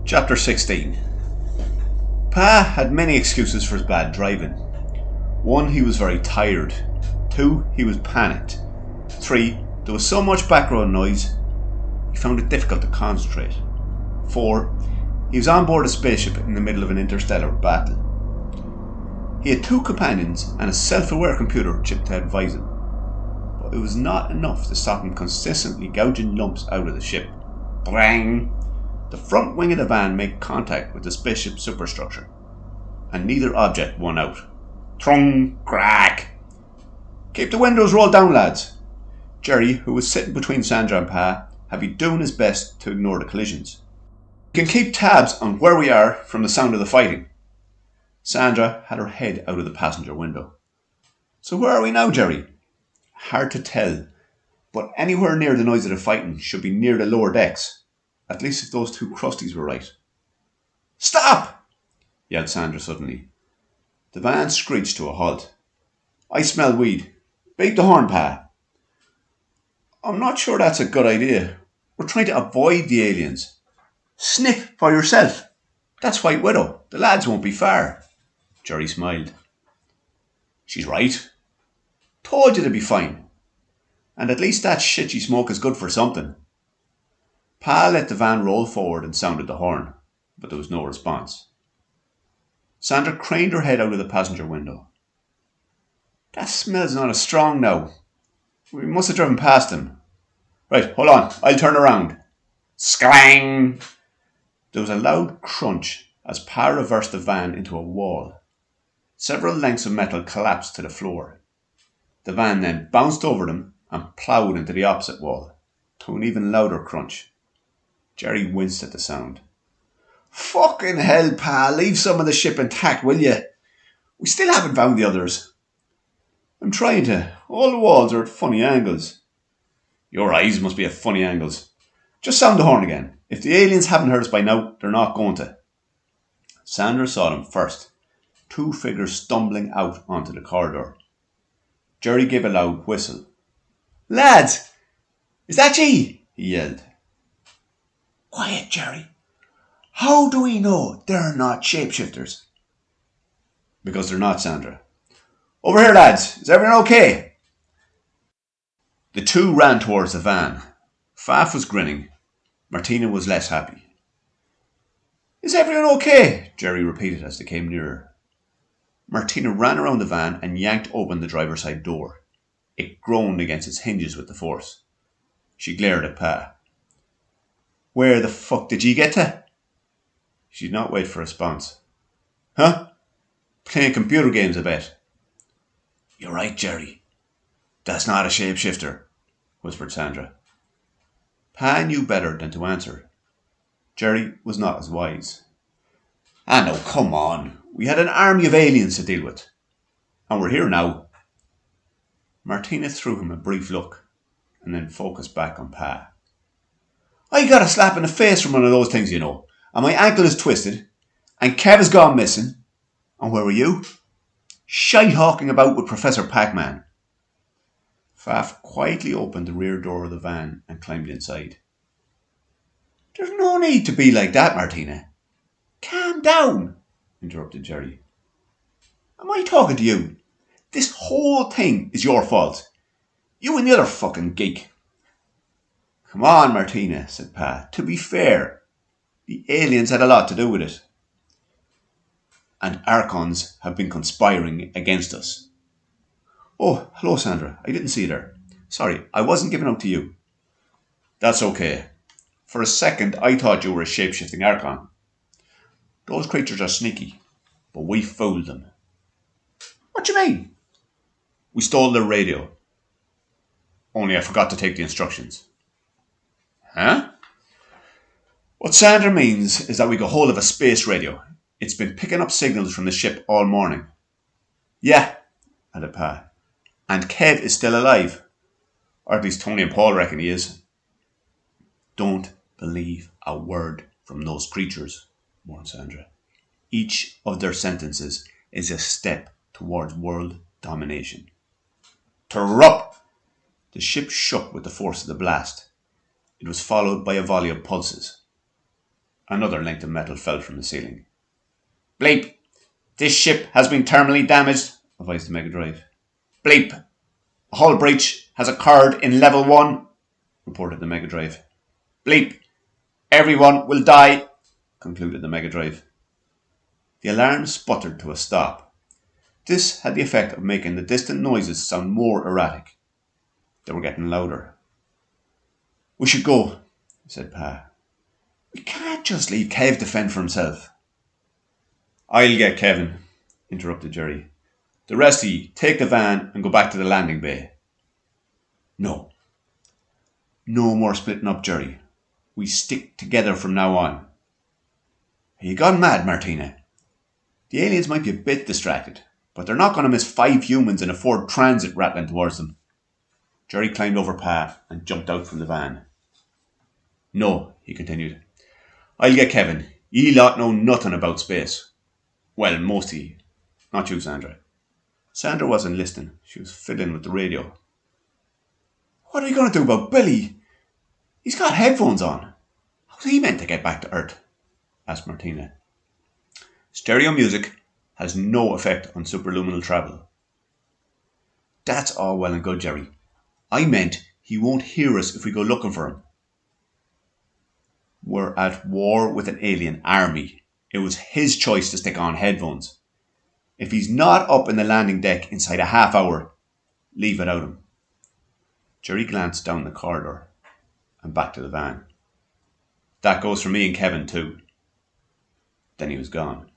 Chapter 16. Pa had many excuses for his bad driving. 1. He was very tired. 2. He was panicked. 3. There was so much background noise he found it difficult to concentrate. 4. He was on board a spaceship in the middle of an interstellar battle. He had 2 companions and a self-aware computer chip to advise him, but it was not enough to stop him consistently gouging lumps out of the ship. Bang! The front wing of the van made contact with the spaceship superstructure, and neither object won out. Trung! Crack! Keep the windows rolled down, lads. Jerry, who was sitting between Sandra and Pa, had been doing his best to ignore the collisions. We can keep tabs on where we are from the sound of the fighting. Sandra had her head out of the passenger window. So where are we now, Jerry? Hard to tell, but anywhere near the noise of the fighting should be near the lower decks. At least if those 2 crusties were right. Stop! Yelled Sandra suddenly. The van screeched to a halt. I smell weed. Beep the horn, Pa. I'm not sure that's a good idea. We're trying to avoid the aliens. Sniff for yourself. That's White Widow. The lads won't be far. Jerry smiled. She's right. Told you to be fine. And at least that shit you smoke is good for something. Pa let the van roll forward and sounded the horn, but there was no response. Sandra craned her head out of the passenger window. That smell's not as strong now. We must have driven past him. Right, hold on, I'll turn around. Sklang! There was a loud crunch as Pa reversed the van into a wall. Several lengths of metal collapsed to the floor. The van then bounced over them and ploughed into the opposite wall, to an even louder crunch. Jerry winced at the sound. Fucking hell, Pa, leave some of the ship intact, will you? We still haven't found the others. I'm trying to. All the walls are at funny angles. Your eyes must be at funny angles. Just sound the horn again. If the aliens haven't heard us by now, they're not going to. Sandra saw them first. 2 figures stumbling out onto the corridor. Jerry gave a loud whistle. Lads! Is that ye? He yelled. Quiet, Jerry. How do we know they're not shapeshifters? Because they're not, Sandra. Over here, lads. Is everyone okay? The 2 ran towards the van. Faf was grinning. Martina was less happy. Is everyone okay? Jerry repeated as they came nearer. Martina ran around the van and yanked open the driver's side door. It groaned against its hinges with the force. She glared at Pa. Where the fuck did ye get to? She did not wait for a response. Huh? Playing computer games, I bet. You're right, Jerry. That's not a shapeshifter, whispered Sandra. Pa knew better than to answer. Jerry was not as wise. Ah, no, come on. We had an army of aliens to deal with. And we're here now. Martina threw him a brief look and then focused back on Pa. I got a slap in the face from one of those things, you know, and my ankle is twisted, and Kev has gone missing. And where were you? Shite-hawking about with Professor Pac-Man. Faf quietly opened the rear door of the van and climbed inside. There's no need to be like that, Martina. Calm down, interrupted Jerry. Am I talking to you? This whole thing is your fault. You and the other fucking geek. Come on, Martina, said Pa. To be fair, the aliens had a lot to do with it. And Archons have been conspiring against us. Oh, hello, Sandra. I didn't see you there. Sorry, I wasn't giving out to you. That's okay. For a second, I thought you were a shape-shifting Archon. Those creatures are sneaky, but we fooled them. What do you mean? We stole their radio. Only I forgot to take the instructions. Huh? What Sandra means is that we got hold of a space radio. It's been picking up signals from the ship all morning. Yeah, added Pa. And Kev is still alive. Or at least Tony and Paul reckon he is. Don't believe a word from those creatures, warned Sandra. Each of their sentences is a step towards world domination. Terup! The ship shook with the force of the blast. It was followed by a volley of pulses. Another length of metal fell from the ceiling. Bleep! This ship has been terminally damaged, advised the Mega Drive. Bleep! A hull breach has occurred in level 1, reported the Mega Drive. Bleep! Everyone will die, concluded the Mega Drive. The alarm sputtered to a stop. This had the effect of making the distant noises sound more erratic. They were getting louder. We should go, said Pa. We can't just leave Kev to fend for himself. I'll get Kevin, interrupted Jerry. The rest of ye, take the van and go back to the landing bay. No. No more splitting up, Jerry. We stick together from now on. Are you gone mad, Martina? The aliens might be a bit distracted, but they're not going to miss 5 humans in a Ford Transit rattling towards them. Jerry climbed over Pa and jumped out from the van. No, he continued. I'll get Kevin. Ye lot know nothing about space. Well, most of ye. Not you, Sandra. Sandra wasn't listening. She was fiddling with the radio. What are you going to do about Billy? He's got headphones on. How's he meant to get back to Earth? Asked Martina. Stereo music has no effect on superluminal travel. That's all well and good, Jerry. I meant he won't hear us if we go looking for him. We're at war with an alien army. It was his choice to stick on headphones. If he's not up in the landing deck inside a half hour, leave without him. Jerry glanced down the corridor and back to the van. That goes for me and Kevin too. Then he was gone.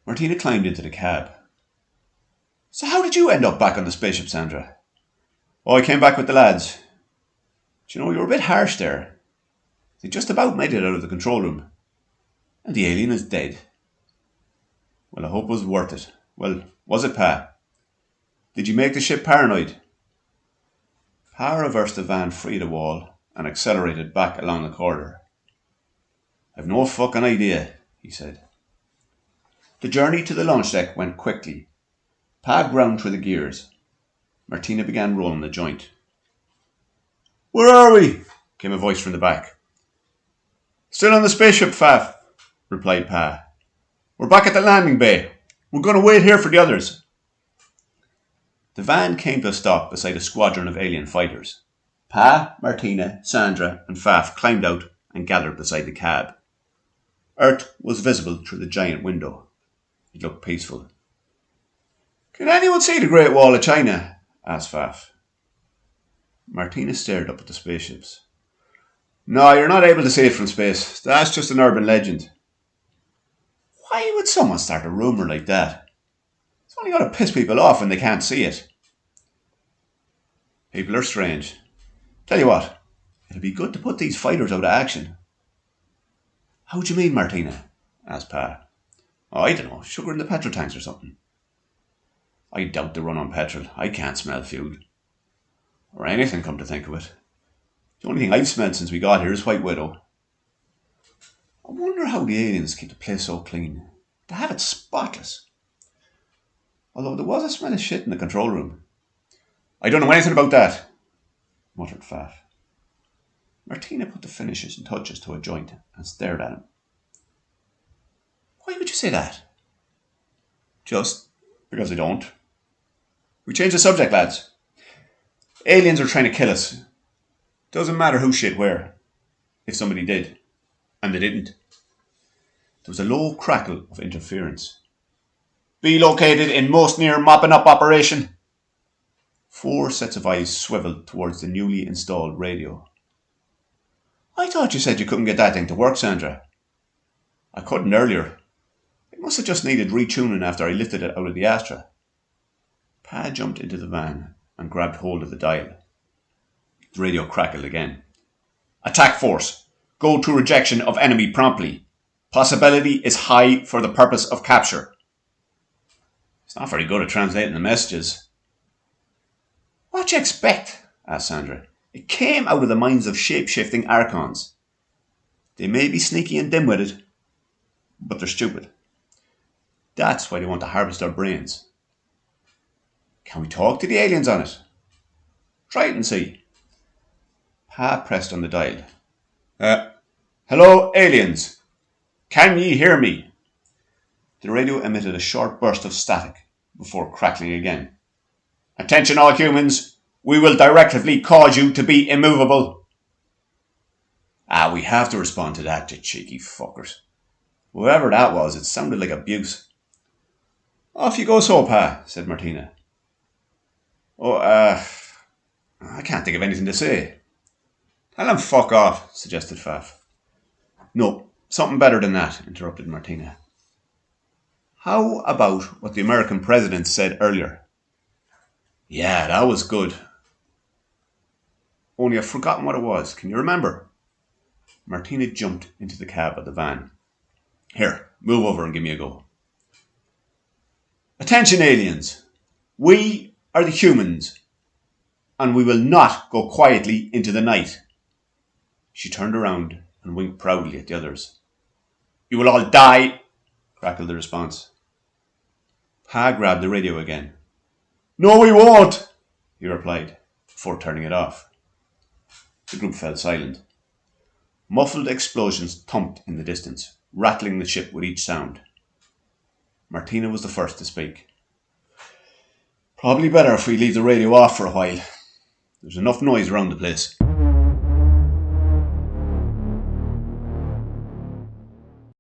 Martina climbed into the cab. So how did you end up back on the spaceship, Sandra? Oh, I came back with the lads. Do you know, you were a bit harsh there. They just about made it out of the control room. And the alien is dead. Well, I hope it was worth it. Well, was it, Pa? Did you make the ship paranoid? Pa reversed the van free of the wall and accelerated back along the corridor. I've no fucking idea, he said. The journey to the launch deck went quickly. Pa ground through the gears. Martina began rolling the joint. Where are we? Came a voice from the back. Still on the spaceship, Faf, replied Pa. We're back at the landing bay. We're going to wait here for the others. The van came to a stop beside a squadron of alien fighters. Pa, Martina, Sandra and Faf climbed out and gathered beside the cab. Earth was visible through the giant window. It looked peaceful. Can anyone see the Great Wall of China? Asked Faf. Martina stared up at the spaceships. No, you're not able to see it from space. That's just an urban legend. Why would someone start a rumour like that? It's only going to piss people off when they can't see it. People are strange. Tell you what, it'll be good to put these fighters out of action. How do you mean, Martina? Asked Pa. Oh, I don't know, sugar in the petrol tanks or something. I doubt they run on petrol. I can't smell fuel. Or anything, come to think of it. The only thing I've smelled since we got here is White Widow. I wonder how the aliens keep the place so clean. They have it spotless. Although there was a smell of shit in the control room. I don't know anything about that, muttered Faf. Martina put the finishes and touches to a joint and stared at him. Why would you say that? Just because I don't. We change the subject, lads. Aliens are trying to kill us. Doesn't matter who shit where. If somebody did. And they didn't. There was a low crackle of interference. Be located in most near mopping up operation. 4 sets of eyes swiveled towards the newly installed radio. I thought you said you couldn't get that thing to work, Sandra. I couldn't earlier. It must have just needed retuning after I lifted it out of the Astra. Pa jumped into the van and grabbed hold of the dial. The radio crackled again. Attack force. Go to rejection of enemy promptly. Possibility is high for the purpose of capture. It's not very good at translating the messages. What do you expect? Asked Sandra. It came out of the minds of shape-shifting archons. They may be sneaky and dim-witted, but they're stupid. That's why they want to harvest our brains. Can we talk to the aliens on it? Try it and see. Pa pressed on the dial. Hello, aliens. Can ye hear me? The radio emitted a short burst of static before crackling again. Attention all humans. We will directly cause you to be immovable. We have to respond to that, you cheeky fuckers. Whoever that was, it sounded like abuse. Off you go, so, Pa, said Martina. I can't think of anything to say. Tell him fuck off, suggested Faf. No, something better than that, interrupted Martina. How about what the American president said earlier? Yeah, that was good. Only I've forgotten what it was. Can you remember? Martina jumped into the cab of the van. Here, move over and give me a go. Attention, aliens. We are the humans, and we will not go quietly into the night. She turned around and winked proudly at the others. You will all die, crackled the response. Pa grabbed the radio again. No, we won't, he replied, before turning it off. The group fell silent. Muffled explosions thumped in the distance, rattling the ship with each sound. Martina was the first to speak. Probably better if we leave the radio off for a while. There's enough noise around the place.